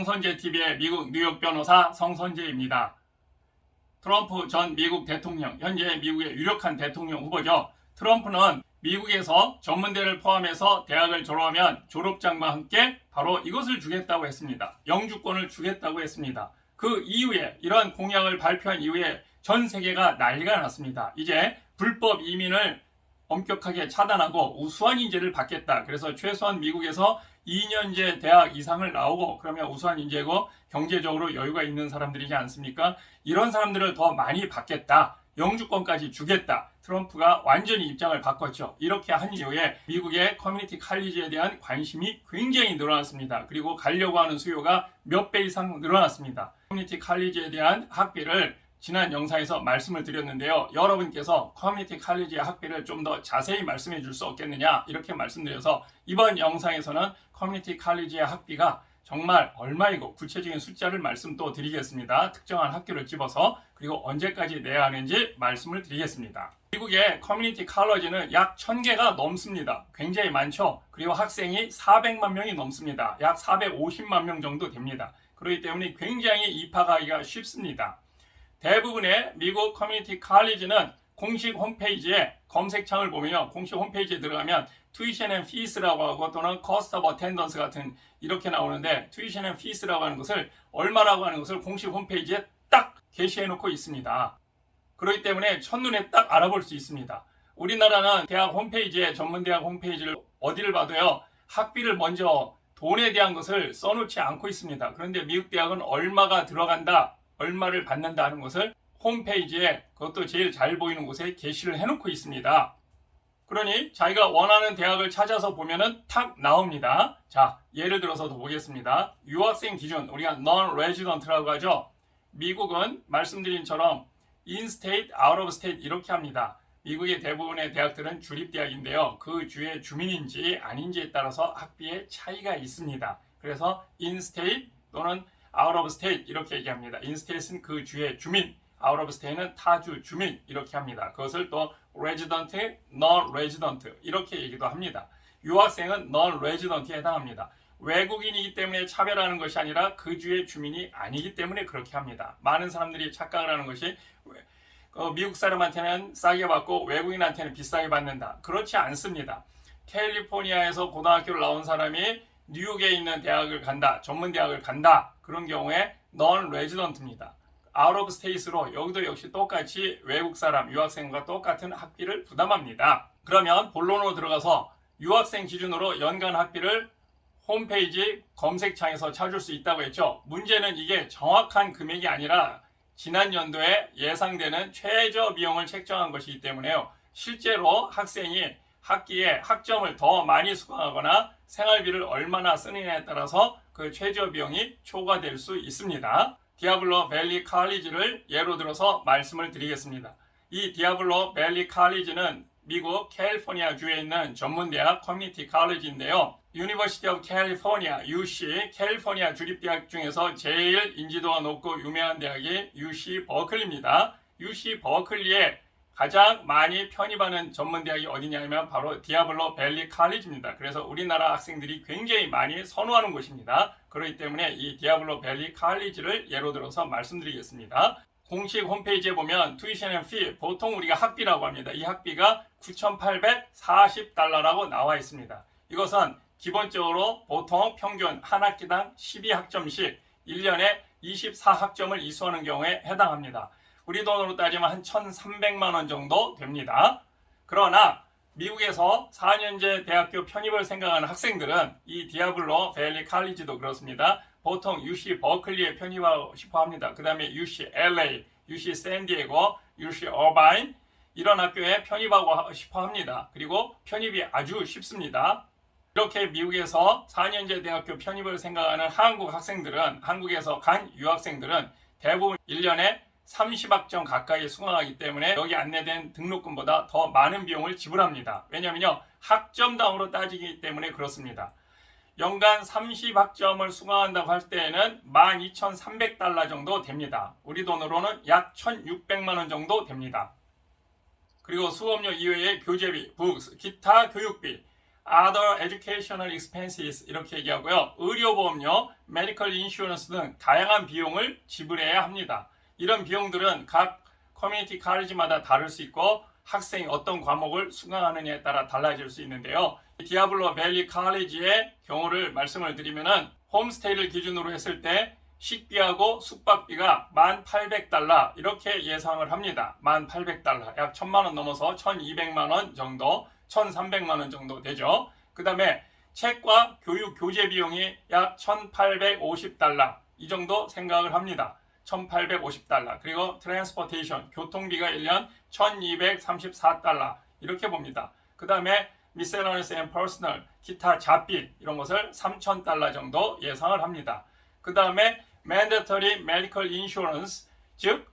성선재 TV의 미국 뉴욕 변호사 성선재입니다. 트럼프 전 미국 대통령, 현재 미국의 유력한 대통령 후보죠. 트럼프는 미국에서 전문대를 포함해서 대학을 졸업하면 졸업장과 함께 바로 이것을 주겠다고 했습니다. 영주권을 주겠다고 했습니다. 그 이후에 이러한 공약을 발표한 이후에 전 세계가 난리가 났습니다. 이제 불법 이민을 엄격하게 차단하고 우수한 인재를 받겠다. 그래서 최소한 미국에서 2년제 대학 이상을 나오고 그러면 우수한 인재고 경제적으로 여유가 있는 사람들이지 않습니까? 이런 사람들을 더 많이 받겠다. 영주권까지 주겠다. 트럼프가 완전히 입장을 바꿨죠. 이렇게 한 이후에 미국의 커뮤니티 칼리지에 대한 관심이 굉장히 늘어났습니다. 그리고 가려고 하는 수요가 몇 배 이상 늘어났습니다. 커뮤니티 칼리지에 대한 학비를 지난 영상에서 말씀을 드렸는데요. 여러분께서 커뮤니티 칼리지의 학비를 좀 더 자세히 말씀해 줄 수 없겠느냐 이렇게 말씀드려서 이번 영상에서는 커뮤니티 칼리지의 학비가 정말 얼마이고 구체적인 숫자를 말씀 또 드리겠습니다. 특정한 학교를 집어서 그리고 언제까지 내야 하는지 말씀을 드리겠습니다. 미국의 커뮤니티 칼리지는 약 1000개가 넘습니다. 굉장히 많죠. 그리고 학생이 400만 명이 넘습니다. 약 450만 명 정도 됩니다. 그렇기 때문에 굉장히 입학하기가 쉽습니다. 대부분의 미국 커뮤니티 칼리지는 공식 홈페이지에 검색창을 보면요. 공식 홈페이지에 들어가면 tuition and fees라고 하고 또는 cost of attendance 같은 이렇게 나오는데 tuition and fees라고 하는 것을 얼마라고 하는 것을 공식 홈페이지에 딱 게시해 놓고 있습니다. 그렇기 때문에 첫눈에 딱 알아볼 수 있습니다. 우리나라는 대학 홈페이지에 전문대학 홈페이지를 어디를 봐도요. 학비를 먼저 돈에 대한 것을 써놓지 않고 있습니다. 그런데 미국 대학은 얼마가 들어간다. 얼마를 받는다 하는 것을 홈페이지에 그것도 제일 잘 보이는 곳에 게시를 해놓고 있습니다. 그러니 자기가 원하는 대학을 찾아서 보면은 탁 나옵니다. 자, 예를 들어서도 보겠습니다. 유학생 기준, 우리가 non-resident라고 하죠. 미국은 말씀드린처럼 in-state, out-of-state 이렇게 합니다. 미국의 대부분의 대학들은 주립대학인데요. 그 주의 주민인지 아닌지에 따라서 학비의 차이가 있습니다. 그래서 in-state 또는 out of state 이렇게 얘기합니다. in-state는 그 주의 주민, out of state는 타주 주민 이렇게 합니다. 그것을 또 resident, non-resident 이렇게 얘기도 합니다. 유학생은 non-resident에 해당합니다. 외국인이기 때문에 차별하는 것이 아니라 그 주의 주민이 아니기 때문에 그렇게 합니다. 많은 사람들이 착각을 하는 것이 미국 사람한테는 싸게 받고 외국인한테는 비싸게 받는다. 그렇지 않습니다. 캘리포니아에서 고등학교를 나온 사람이 뉴욕에 있는 대학을 간다, 전문 대학을 간다. 그런 경우에 non-resident입니다. out of state로 여기도 역시 똑같이 외국 사람, 유학생과 똑같은 학비를 부담합니다. 그러면 본론으로 들어가서 유학생 기준으로 연간 학비를 홈페이지 검색창에서 찾을 수 있다고 했죠. 문제는 이게 정확한 금액이 아니라 지난 연도에 예상되는 최저 비용을 책정한 것이기 때문에요. 실제로 학생이 학기에 학점을 더 많이 수강하거나 생활비를 얼마나 쓰느냐에 따라서 그 최저 비용이 초과될 수 있습니다. 디아블로 밸리 칼리지를 예로 들어서 말씀을 드리겠습니다. 이 디아블로 밸리 칼리지는 미국 캘리포니아 주에 있는 전문대학 커뮤니티 칼리지인데요. University of California, UC, 캘리포니아 주립대학 중에서 제일 인지도가 높고 유명한 대학이 UC 버클리입니다. UC 버클리에 가장 많이 편입하는 전문대학이 어디냐면 바로 디아블로 밸리 칼리지입니다. 그래서 우리나라 학생들이 굉장히 많이 선호하는 곳입니다. 그렇기 때문에 이 디아블로 밸리 칼리지를 예로 들어서 말씀드리겠습니다. 공식 홈페이지에 보면 tuition and fee, 보통 우리가 학비라고 합니다. 이 학비가 $9,840라고 나와 있습니다. 이것은 기본적으로 보통 평균 한 학기당 12학점씩 1년에 24학점을 이수하는 경우에 해당합니다. 우리 돈으로 따지면 한 1,300만 원 정도 됩니다. 그러나 미국에서 4년제 대학교 편입을 생각하는 학생들은 이 디아블로 밸리 칼리지도 그렇습니다. 보통 UC 버클리에 편입하고 싶어 합니다. 그 다음에 UC LA, UC 샌디에고, UC 어바인 이런 학교에 편입하고 싶어 합니다. 그리고 편입이 아주 쉽습니다. 이렇게 미국에서 4년제 대학교 편입을 생각하는 한국 학생들은, 한국에서 간 유학생들은 대부분 1년에 30학점 가까이 수강하기 때문에 여기 안내된 등록금보다 더 많은 비용을 지불합니다. 왜냐하면요, 학점당으로 따지기 때문에 그렇습니다. 연간 30학점을 수강한다고 할 때에는 12,300달러 정도 됩니다. 우리 돈으로는 약 1,600만 원 정도 됩니다. 그리고 수업료 이외의 교재비, 북스, 기타 교육비, other educational expenses 이렇게 얘기하고요. 의료보험료, medical insurance 등 다양한 비용을 지불해야 합니다. 이런 비용들은 각 커뮤니티 칼리지마다 다를 수 있고 학생이 어떤 과목을 수강하느냐에 따라 달라질 수 있는데요. 디아블로 밸리 칼리지의 경우를 말씀을 드리면은 홈스테이를 기준으로 했을 때 식비하고 숙박비가 $1,800 이렇게 예상을 합니다. $1,800 약 1,000만원 넘어서 1,200만원 정도 1,300만원 정도 되죠. 그 다음에 책과 교육 교재 비용이 약 $1,850 이 정도 생각을 합니다. $1,850 그리고 트랜스포테이션 교통비가 1년 $1,234 이렇게 봅니다. 그 다음에 미셀러니스 앤 퍼스널 기타 잡비 이런 것을 $3,000 정도 예상을 합니다. 그 다음에 mandatory medical insurance 즉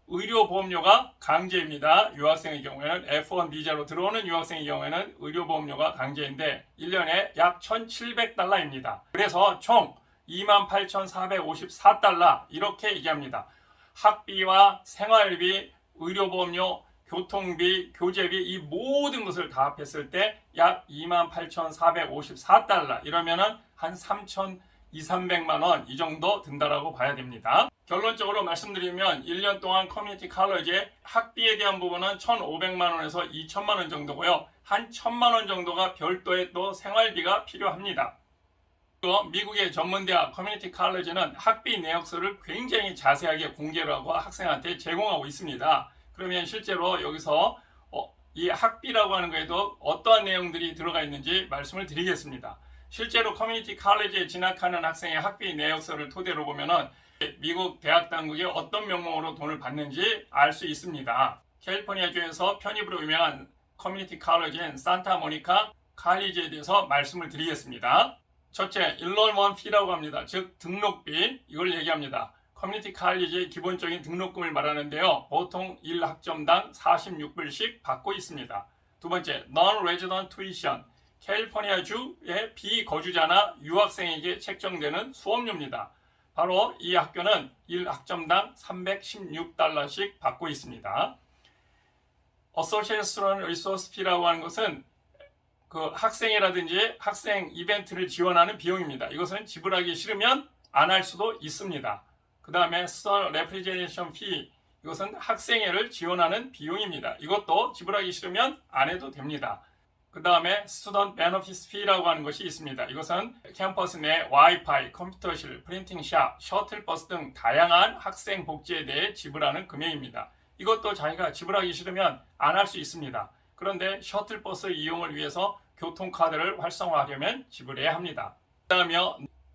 의료보험료가 강제입니다. 유학생의 경우에는 F1 비자로 들어오는 유학생의 경우에는 의료보험료가 강제인데 1년에 약 $1,700입니다. 그래서 총 $28,454 이렇게 얘기합니다. 학비와 생활비, 의료보험료, 교통비, 교재비 이 모든 것을 다 합했을 때 약 $28,454 이러면은 한 3,200~300만 원 이 정도 든다라고 봐야 됩니다. 결론적으로 말씀드리면 1년 동안 커뮤니티 칼리지의 학비에 대한 부분은 1,500만 원에서 2,000만 원 정도고요. 한 1,000만 원 정도가 별도의 또 생활비가 필요합니다. 또 미국의 전문대학 커뮤니티 칼리지는 학비 내역서를 굉장히 자세하게 공개를 하고 학생한테 제공하고 있습니다. 그러면 실제로 여기서 이 학비라고 하는 거에도 어떠한 내용들이 들어가 있는지 말씀을 드리겠습니다. 실제로 커뮤니티 칼리지에 진학하는 학생의 학비 내역서를 토대로 보면은 미국 대학 당국이 어떤 명목으로 돈을 받는지 알 수 있습니다. 캘리포니아주에서 편입으로 유명한 커뮤니티 칼리지인 산타모니카 칼리지에 대해서 말씀을 드리겠습니다. 첫째, 인롤먼트 피라고 합니다. 즉 등록비 이걸 얘기합니다. 커뮤니티 칼리지의 기본적인 등록금을 말하는데요. 보통 1학점당 46불씩 받고 있습니다. 두 번째, non-resident tuition 캘리포니아주의 비거주자나 유학생에게 책정되는 수업료입니다. 바로 이 학교는 1학점당 $316씩 받고 있습니다. Associate Student Resource Fee라고 하는 것은 그 학생이라든지 학생 이벤트를 지원하는 비용입니다. 이것은 지불하기 싫으면 안 할 수도 있습니다. 그 다음에 Student Representation Fee 이것은 학생회를 지원하는 비용입니다. 이것도 지불하기 싫으면 안 해도 됩니다. 그 다음에 Student Benefits Fee라고 하는 것이 있습니다. 이것은 캠퍼스 내 와이파이, 컴퓨터실, 프린팅샵, 셔틀버스 등 다양한 학생 복지에 대해 지불하는 금액입니다. 이것도 자기가 지불하기 싫으면 안 할 수 있습니다. 그런데 셔틀버스 이용을 위해서 교통카드를 활성화하려면 지불해야 합니다. 그 다음에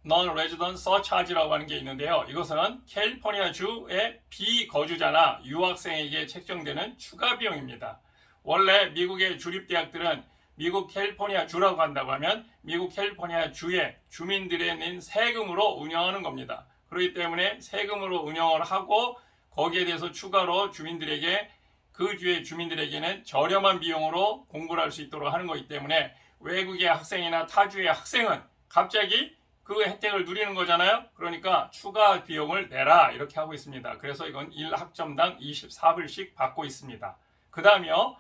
Non-Resident Surcharge라고 하는 게 있는데요. 이것은 캘리포니아주의 비거주자나 유학생에게 책정되는 추가 비용입니다. 원래 미국의 주립대학들은 미국 캘리포니아 주라고 한다고 하면 미국 캘리포니아 주의 주민들에 낸 세금으로 운영하는 겁니다. 그렇기 때문에 세금으로 운영을 하고 거기에 대해서 추가로 주민들에게 그 주의 주민들에게는 저렴한 비용으로 공부를 할 수 있도록 하는 거기 때문에 외국의 학생이나 타주의 학생은 갑자기 그 혜택을 누리는 거잖아요. 그러니까 추가 비용을 내라 이렇게 하고 있습니다. 그래서 이건 1학점당 24불씩 받고 있습니다. 그 다음에요.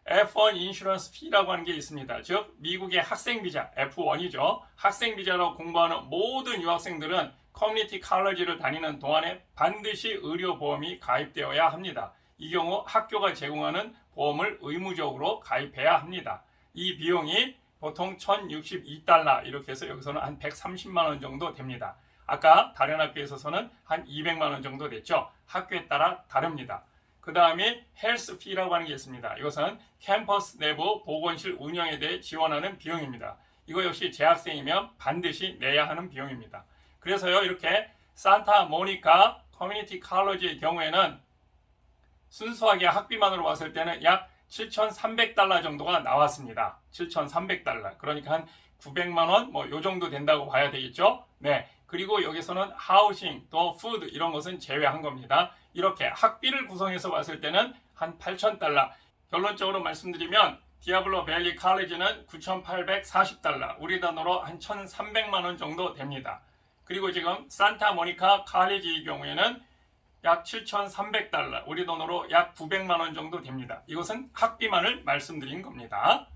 F1 인슈런스 피라고 하는 게 있습니다. 즉 미국의 학생비자 F1이죠. 학생비자로 공부하는 모든 유학생들은 커뮤니티 칼리지를 다니는 동안에 반드시 의료보험이 가입되어야 합니다. 이 경우 학교가 제공하는 보험을 의무적으로 가입해야 합니다. 이 비용이 보통 $1,062 이렇게 해서 여기서는 한 130만 원 정도 됩니다. 아까 다른 학교에 있어서는 한 200만 원 정도 됐죠. 학교에 따라 다릅니다. 그 다음에 헬스 피라고 하는 게 있습니다. 이것은 캠퍼스 내부 보건실 운영에 대해 지원하는 비용입니다. 이거 역시 재학생이면 반드시 내야 하는 비용입니다. 그래서요 이렇게 산타모니카 커뮤니티 칼리지의 경우에는 순수하게 학비만으로 봤을 때는 약 $7,300 정도가 나왔습니다. $7,300 그러니까 한 900만 원 뭐 요 정도 된다고 봐야 되겠죠. 네. 그리고 여기서는 하우싱 또 푸드 이런 것은 제외한 겁니다. 이렇게 학비를 구성해서 봤을 때는 한 $8,000 결론적으로 말씀드리면 디아블로 밸리 칼리지는 $9,840 우리 돈으로 한 1,300만 원 정도 됩니다. 그리고 지금 산타모니카 칼리지의 경우에는 약 $7,300 우리 돈으로 약 900만 원 정도 됩니다. 이것은 학비만을 말씀드린 겁니다.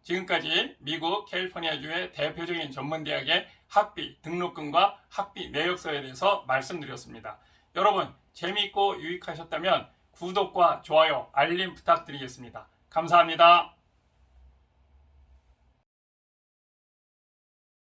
지금까지 미국 캘리포니아주의 대표적인 전문대학의 학비 등록금과 학비 내역서에 대해서 말씀드렸습니다. 여러분 재미있고 유익하셨다면 구독과 좋아요, 알림 부탁드리겠습니다. 감사합니다.